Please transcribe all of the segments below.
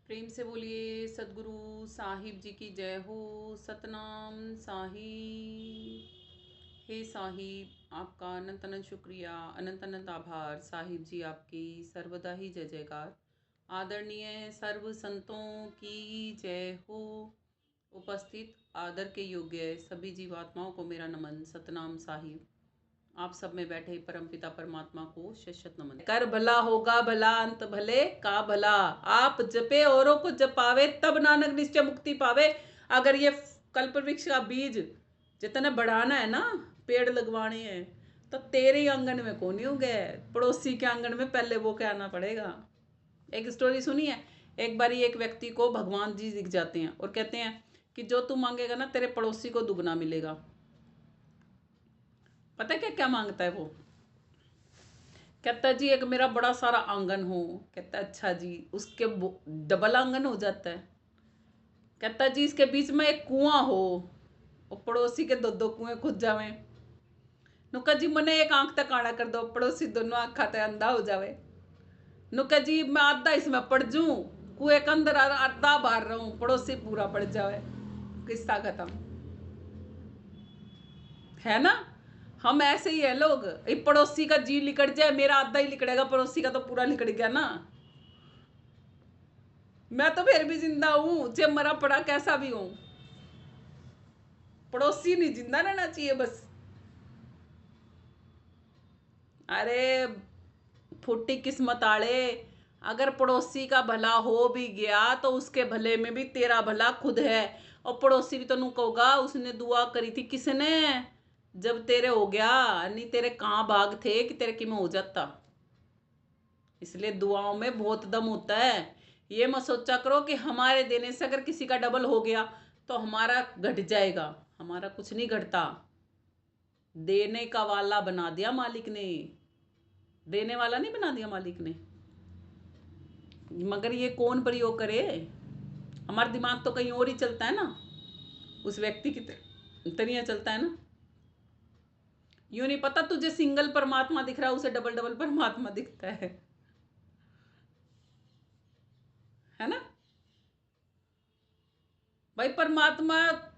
प्रेम से बोलिए सदगुरु साहिब जी की जय हो। सतनाम साहिब। हे साहिब, आपका अनंत अनंत शुक्रिया, अनंत अनंत आभार। साहिब जी आपकी सर्वदा ही जय जयकार। आदरणीय सर्व संतों की जय हो। उपस्थित आदर के योग्य सभी जीवात्माओं को मेरा नमन। सतनाम साहिब। आप सब में बैठे परमपिता परमात्मा को शत शत नमन। कर भला होगा भला, अंत भले का भला। आप जपे औरों को जपावे, तब नानक निश्चय मुक्ति पावे। अगर ये कल्प वृक्ष का बीज जितना बढ़ाना है ना, पेड़ लगवाने हैं, तो तेरे ही आंगन में कौन हो गए, पड़ोसी के आंगन में पहले वो के आना पड़ेगा। एक स्टोरी सुनी है। एक बारी एक व्यक्ति को भगवान जी दिख जाते हैं और कहते हैं कि जो तू मांगेगा ना, तेरे पड़ोसी को दुगना मिलेगा। पता है क्या क्या मांगता है वो? कहता है जी एक मेरा बड़ा सारा आंगन हो। कहता है अच्छा जी, उसके डबल आंगन हो जाता है। कहता है जी इसके बीच में एक कुआं हो और पड़ोसी के दो दो कुएं खुद जावे। नुका जी मने एक आंख तक काड़ा कर दो, पड़ोसी दोनों आंख खाते अंधा हो जावे। नुका जी मैं आधा इसमें पड़ जू, कुएं के अंदर आधा बाहर रहूं, पड़ोसी पूरा पड़ जावे। किस्सा खत्म। है ना? हम ऐसे ही है लोग। एक पड़ोसी का जी लिकड़ जाए, मेरा आधा ही लिकड़ेगा, पड़ोसी का तो पूरा लिकड़ गया ना। मैं तो फिर भी जिंदा हूं, चाहे मरा पड़ा कैसा भी हूं। पड़ोसी नहीं जिंदा रहना चाहिए बस। अरे फुट्टी किस्मत आड़े, अगर पड़ोसी का भला हो भी गया तो उसके भले में भी तेरा भला खुद है। और पड़ोसी भी तो नू कहोगा उसने दुआ करी थी किसने, जब तेरे हो गया। नहीं तेरे कहाँ भाग थे कि तेरे कि में हो जाता। इसलिए दुआओं में बहुत दम होता है। ये मत सोचा करो कि हमारे देने से अगर किसी का डबल हो गया तो हमारा घट जाएगा। हमारा कुछ नहीं घटता। देने का वाला बना दिया मालिक ने, देने वाला नहीं बना दिया मालिक ने। मगर ये कौन प्रयोग करे? हमारा दिमाग तो कहीं और ही चलता है ना, उस व्यक्ति की तरह चलता है ना। यूं नहीं पता तुझे सिंगल परमात्मा दिख रहा है, उसे डबल डबल परमात्मा दिखता है ना? भाई परमात्मा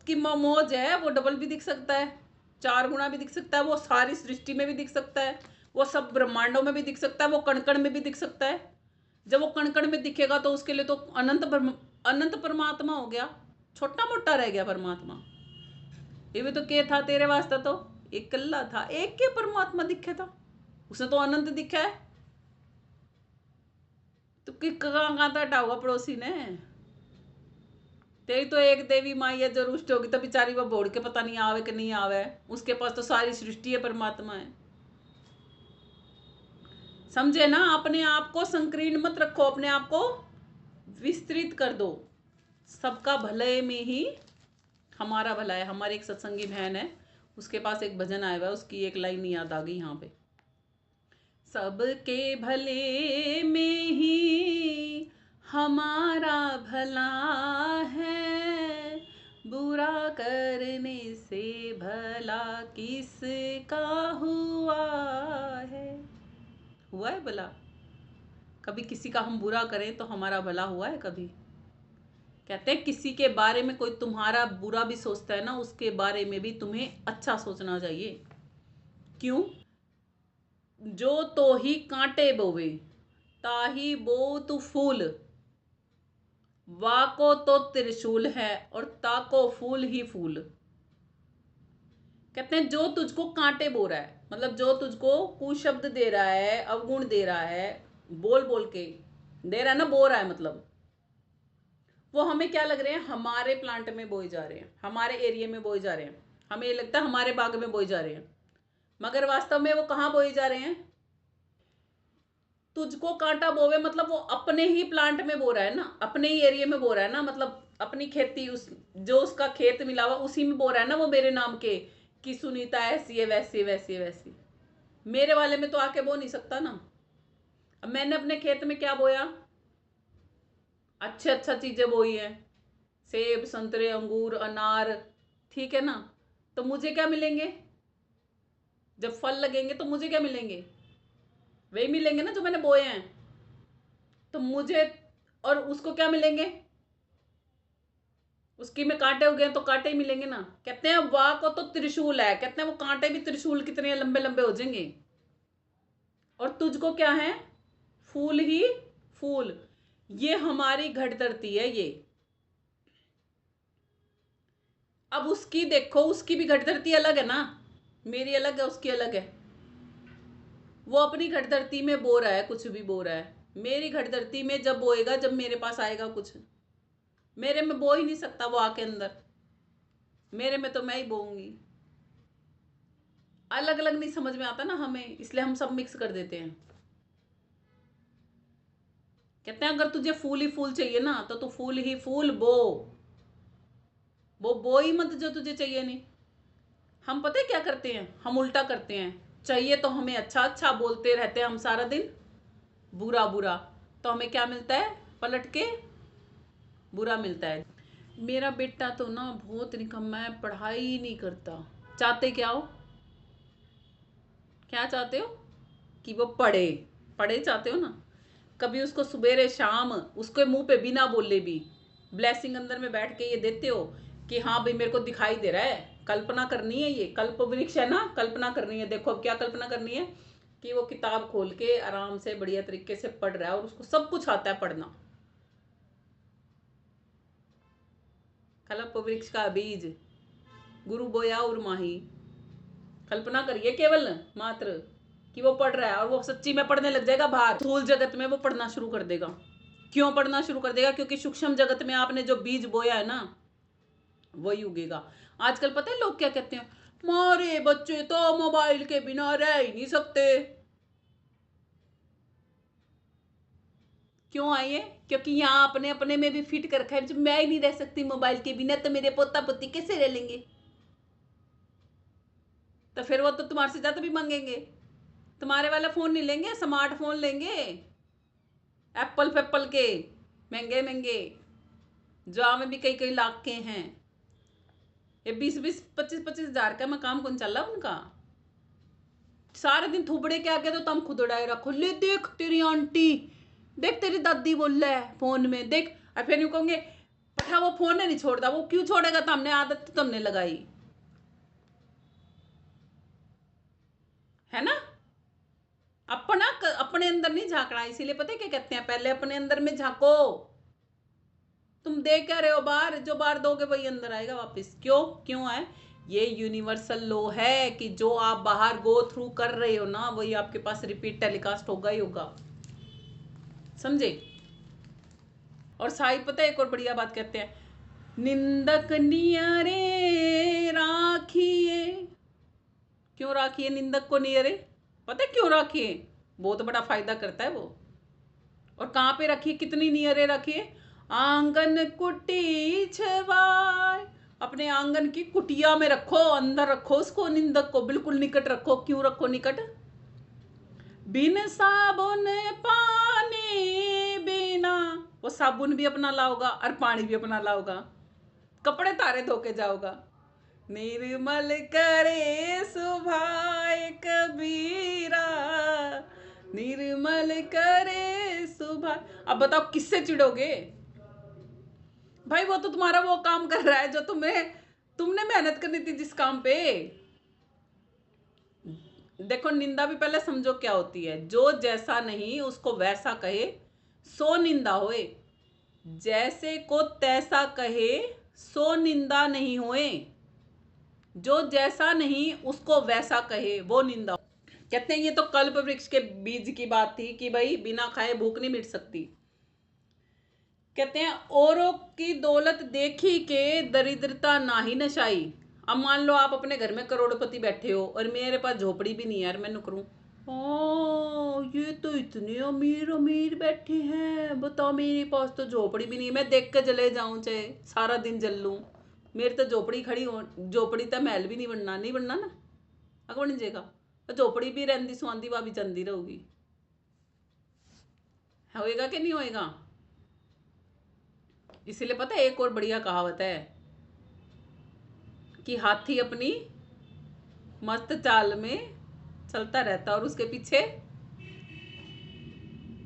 की मौज है, वो डबल भी दिख सकता है, चार गुना भी दिख सकता है, वो सारी सृष्टि में भी दिख सकता है, वो सब ब्रह्मांडों में भी दिख सकता है, वो कण कण में भी दिख सकता है। जब वो कण कण में दिखेगा तो उसके लिए तो अनंत परमात्मा हो गया, छोटा मोटा रह गया परमात्मा। ये भी तो के था तेरे वास्ते, तो एक कल्ला था, एक के परमात्मा दिखे था, उसने तो अनंत दिखा है। तो कहाँ कहाँ था हटा हुआ पड़ोसी ने। तेरी तो एक देवी माई है जो रुष्ट होगी तो बेचारी वो बोड़ के पता नहीं आवे कि नहीं आवे, उसके पास तो सारी सृष्टि है, परमात्मा है। समझे ना? अपने आप को संकीर्ण मत रखो, अपने आप को विस्तृत कर दो। सबका भले में ही हमारा भला है। हमारी एक सत्संगी बहन है, उसके पास एक भजन आया हुआ है, उसकी एक लाइन याद आ गई यहाँ पे। सबके भले में ही हमारा भला है, बुरा करने से भला किसका हुआ है। हुआ है भला? कभी किसी का हम बुरा करें तो हमारा भला हुआ है कभी? कहते हैं किसी के बारे में कोई तुम्हारा बुरा भी सोचता है ना, उसके बारे में भी तुम्हें अच्छा सोचना चाहिए। क्यों? जो तो ही कांटे बोवे, ताही बो तू फूल। वाको तो त्रिशूल है और ताको फूल ही फूल। कहते हैं जो तुझको कांटे बो रहा है, मतलब जो तुझको कुशब्द दे रहा है, अवगुण दे रहा है, बोल बोल के दे रहा है ना, बो रहा है, मतलब वो हमें क्या लग रहे हैं, हमारे प्लांट में बोए जा रहे हैं, हमारे एरिया में बोए जा रहे हैं। हमें ये लगता है हमारे बाग में बोए जा रहे हैं, मगर वास्तव में वो कहाँ बोए जा रहे हैं? तुझको कांटा बोवे मतलब वो अपने ही प्लांट में बो रहा है ना, अपने ही एरिया में बो रहा है ना, मतलब अपनी खेती, उस जो उसका खेत मिला हुआ उसी में बो रहा है ना वो मेरे नाम के, कि सुनीता ऐसी है वैसी वैसी है वैसी। मेरे वाले में तो आके बो नहीं सकता ना। अब मैंने अपने खेत में क्या बोया? अच्छे अच्छा चीजें बोई है, सेब संतरे अंगूर अनार, ठीक है ना। तो मुझे क्या मिलेंगे? जब फल लगेंगे तो मुझे क्या मिलेंगे? वही मिलेंगे ना जो मैंने बोए हैं। तो मुझे, और उसको क्या मिलेंगे? उसकी में कांटे हो गए तो कांटे ही मिलेंगे ना। कहते हैं वाह को तो त्रिशूल है, कहते हैं वो कांटे भी त्रिशूल कितने लंबे लंबे हो जाएंगे। और तुझको क्या है? फूल ही फूल। ये हमारी घट धरती है ये। अब उसकी देखो, उसकी भी घट धरती अलग है ना, मेरी अलग है उसकी अलग है। वो अपनी घट धरती में बो रहा है, कुछ भी बो रहा है। मेरी घट धरती में जब बोएगा जब मेरे पास आएगा कुछ। मेरे में बो ही नहीं सकता वो आके अंदर, मेरे में तो मैं ही बोऊंगी। अलग अलग नहीं समझ में आता ना हमें, इसलिए हम सब मिक्स कर देते हैं। कहते हैं अगर तुझे फूल ही फूल चाहिए ना तो तू फूल ही फूल बो। वो बो ही मत जो तुझे चाहिए नहीं। हम पता है क्या करते हैं? हम उल्टा करते हैं। चाहिए तो हमें अच्छा अच्छा बोलते रहते हैं हम सारा दिन, बुरा बुरा, तो हमें क्या मिलता है? पलट के बुरा मिलता है। मेरा बेटा तो ना बहुत निकम्मा है, पढ़ाई ही नहीं करता। चाहते क्या हो? क्या चाहते हो? कि वो पढ़े। पढ़े चाहते हो ना? कभी उसको सुबेरे शाम उसके मुंह पे बिना बोले भी ब्लेसिंग अंदर में बैठ के ये देते हो कि हाँ भाई मेरे को दिखाई दे रहा है। कल्पना करनी है, ये कल्प वृक्ष है ना, कल्पना करनी है। देखो अब क्या कल्पना करनी है कि वो किताब खोल के आराम से बढ़िया तरीके से पढ़ रहा है और उसको सब कुछ आता है पढ़ना। कल्प वृक्ष का बीज गुरु बोया और माही। कल्पना करिए केवल मात्र कि वो पढ़ रहा है और वो सच्ची में पढ़ने लग जाएगा। बाहर स्थूल जगत में वो पढ़ना शुरू कर देगा। क्यों पढ़ना शुरू कर देगा? क्योंकि सूक्ष्म जगत में आपने जो बीज बोया है ना वही उगेगा। आजकल पता है लोग क्या कहते हैं? मारे बच्चे तो मोबाइल के बिना रह ही नहीं सकते। क्यों आई है? क्योंकि यहाँ अपने अपने में भी फिट कर रखा है, जब मैं ही नहीं रह सकती मोबाइल के बिना तो मेरे पोता पोती कैसे रह लेंगे? तो फिर वो तो तुम्हारे से ज्यादा भी मांगेंगे। तुम्हारे वाला फोन नहीं लेंगे, स्मार्टफोन लेंगे, एप्पल फेप्पल के महंगे महंगे, जो में भी कई कई लाख के हैं। ये 20-20 25-25 हजार का मकाम कौन चल रहा उनका? सारे दिन थुबड़े के आगे तो तुम खुद उड़ाए रखो। ले देख तेरी आंटी, देख तेरी दादी बोल रहा है फोन में, देख। और फिर यूं कहोगे पठा वो फोन नहीं छोड़ता। वो क्यों छोड़ेगा? तुमने आदत तो तुमने लगाई है ना। अपना अपने अंदर नहीं झांकना। इसीलिए पता है क्या कहते हैं? पहले अपने अंदर में झांको। तुम दे क्या रहे हो बाहर? जो बाहर दोगे वही अंदर आएगा वापस। क्यों? क्यों आए? ये यूनिवर्सल लॉ है कि जो आप बाहर गो थ्रू कर रहे हो ना वही आपके पास रिपीट टेलीकास्ट होगा ही होगा। समझे? और साहिब पता है एक और बढ़िया बात कहते हैं, निंदक नियरे राखिए। क्यों राखिए निंदक को नियरे? पता है क्यों राखिए? बहुत बड़ा फायदा करता है वो। और कहाँ पे रखिए? कितनी नियरे रखिए? आंगन कुटी छवाय। अपने आंगन की कुटिया में रखो, अंदर रखो उसको, निंदक को बिल्कुल निकट रखो। क्यों रखो निकट? बिन साबुन पानी बिना। वो साबुन भी अपना लाओगा और पानी भी अपना लाओगा, कपड़े तारे धो के जाओगा। निर्मल करे सुभाए कबीरा, निर्मल करे सुभाए। अब बताओ किससे चिढ़ोगे? भाई वो तो तुम्हारा वो काम कर रहा है जो तुमने मेहनत करनी थी जिस काम पे। देखो निंदा भी पहले समझो क्या होती है। जो जैसा नहीं उसको वैसा कहे सो निंदा होए, जैसे को तैसा कहे सो निंदा नहीं होए। जो जैसा नहीं उसको वैसा कहे वो निंदा। कहते हैं ये तो कल्प वृक्ष के बीज की बात थी कि भाई बिना खाए भूख नहीं मिट सकती। कहते हैं औरों की दौलत देखी के दरिद्रता ना ही नशाई। अब मान लो आप अपने घर में करोड़पति बैठे हो और मेरे पास झोपड़ी भी नहीं है यार, मैं नुकरूं। ओ ये तो इतने अमीर अमीर बैठे हैं, बताओ मेरे पास तो झोपड़ी भी नहीं। मैं देख के जले जाऊं चाहे सारा दिन जल लूं, मेरी तो झोपड़ी खड़ी हो। झोपड़ी तो महल भी नहीं बनना, नहीं बनना ना, अगर बन जाएगा झोपड़ी भी रहती सुहांदी वह भी चलती रहूगी। होएगा कि नहीं होएगा? इसीलिए पता है एक और बढ़िया कहावत है कि हाथी अपनी मस्त चाल में चलता रहता और उसके पीछे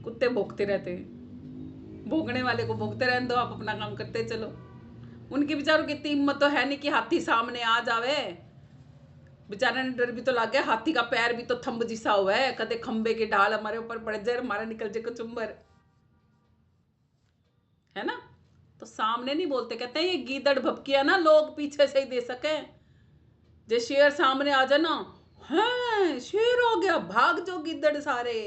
कुत्ते भौंकते रहते हैं। भोगने वाले को भोगते रहने दो, आप अपना काम करते चलो। उनकी बेचारों की इतनी हिम्मत तो है नहीं कि हाथी सामने आ जावे। बेचारे ने डर भी तो लग गया, हाथी का पैर भी तो थंब जिसा हुआ है, कदे खंबे की ढाल हमारे ऊपर पड़ जाए, हमारा निकल जाए कचुम्बर, है ना। तो सामने नहीं बोलते, कहते हैं ये गीदड़ भपकिया ना लोग पीछे से ही दे सके। जे शेर सामने आ जाए ना, है शेर हो गया, भाग जो गिद्दड़ सारे।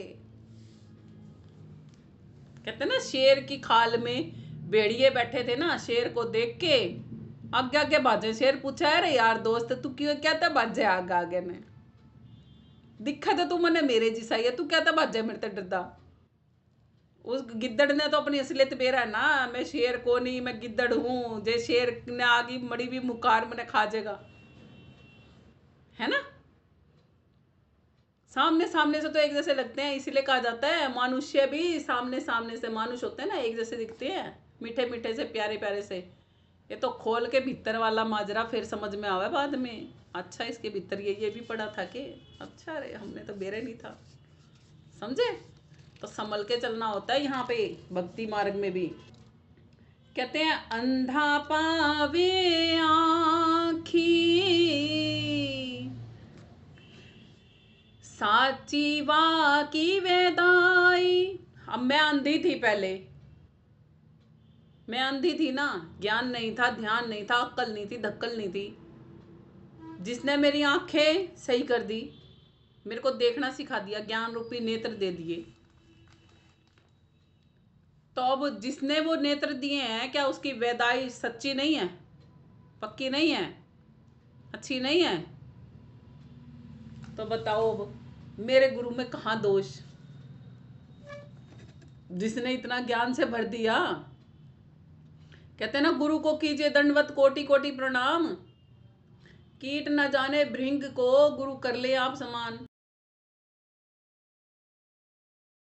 कहते ना शेर की खाल में भेड़िए बैठे थे ना, शेर को देख के आगे आगे भाजे। शेर पूछा, अरे यार दोस्त तू क्यों क्या था भाजे आगे आगे ने, दिखा तो तू मने मेरे जिसा ही है, तू क्या था भाजे मेरे ते डरदा। उस गिद्दड़ ने तो अपनी असलियत बेरा है ना, मैं शेर को नहीं, मैं गिद्दड़ हूं। जे शेर ने आगी मड़ी भी मुकार मैंने खा जाएगा, है ना। सामने सामने से तो एक जैसे लगते हैं, इसीलिए कहा जाता है मनुष्य भी सामने सामने से मानुष होते हैं ना, एक जैसे दिखते हैं, मीठे मीठे से, प्यारे प्यारे से। ये तो खोल के भीतर वाला माजरा फिर समझ में आवे बाद में। अच्छा इसके भीतर ये भी पड़ा था कि अच्छा, अरे हमने तो बेरे नहीं था, समझे। तो संभल के चलना होता है यहाँ पे भक्ति मार्ग में भी। कहते हैं अंधा पावे आँखी साची वाकी वेदाई। अब मैं अंधी थी पहले, मैं अंधी थी ना, ज्ञान नहीं था, ध्यान नहीं था, अक्ल नहीं थी, धक्कल नहीं थी। जिसने मेरी आंखें सही कर दी, मेरे को देखना सिखा दिया, ज्ञान रूपी नेत्र दे दिए, तो अब जिसने वो नेत्र दिए हैं, क्या उसकी वेदाई सच्ची नहीं है, पक्की नहीं है, अच्छी नहीं है? तो बताओ अब मेरे गुरु में कहाँ दोष, जिसने इतना ज्ञान से भर दिया। कहते ना गुरु को कीजिए दंडवत कोटि कोटि प्रणाम, कीट न जाने भृंग को गुरु कर ले आप समान।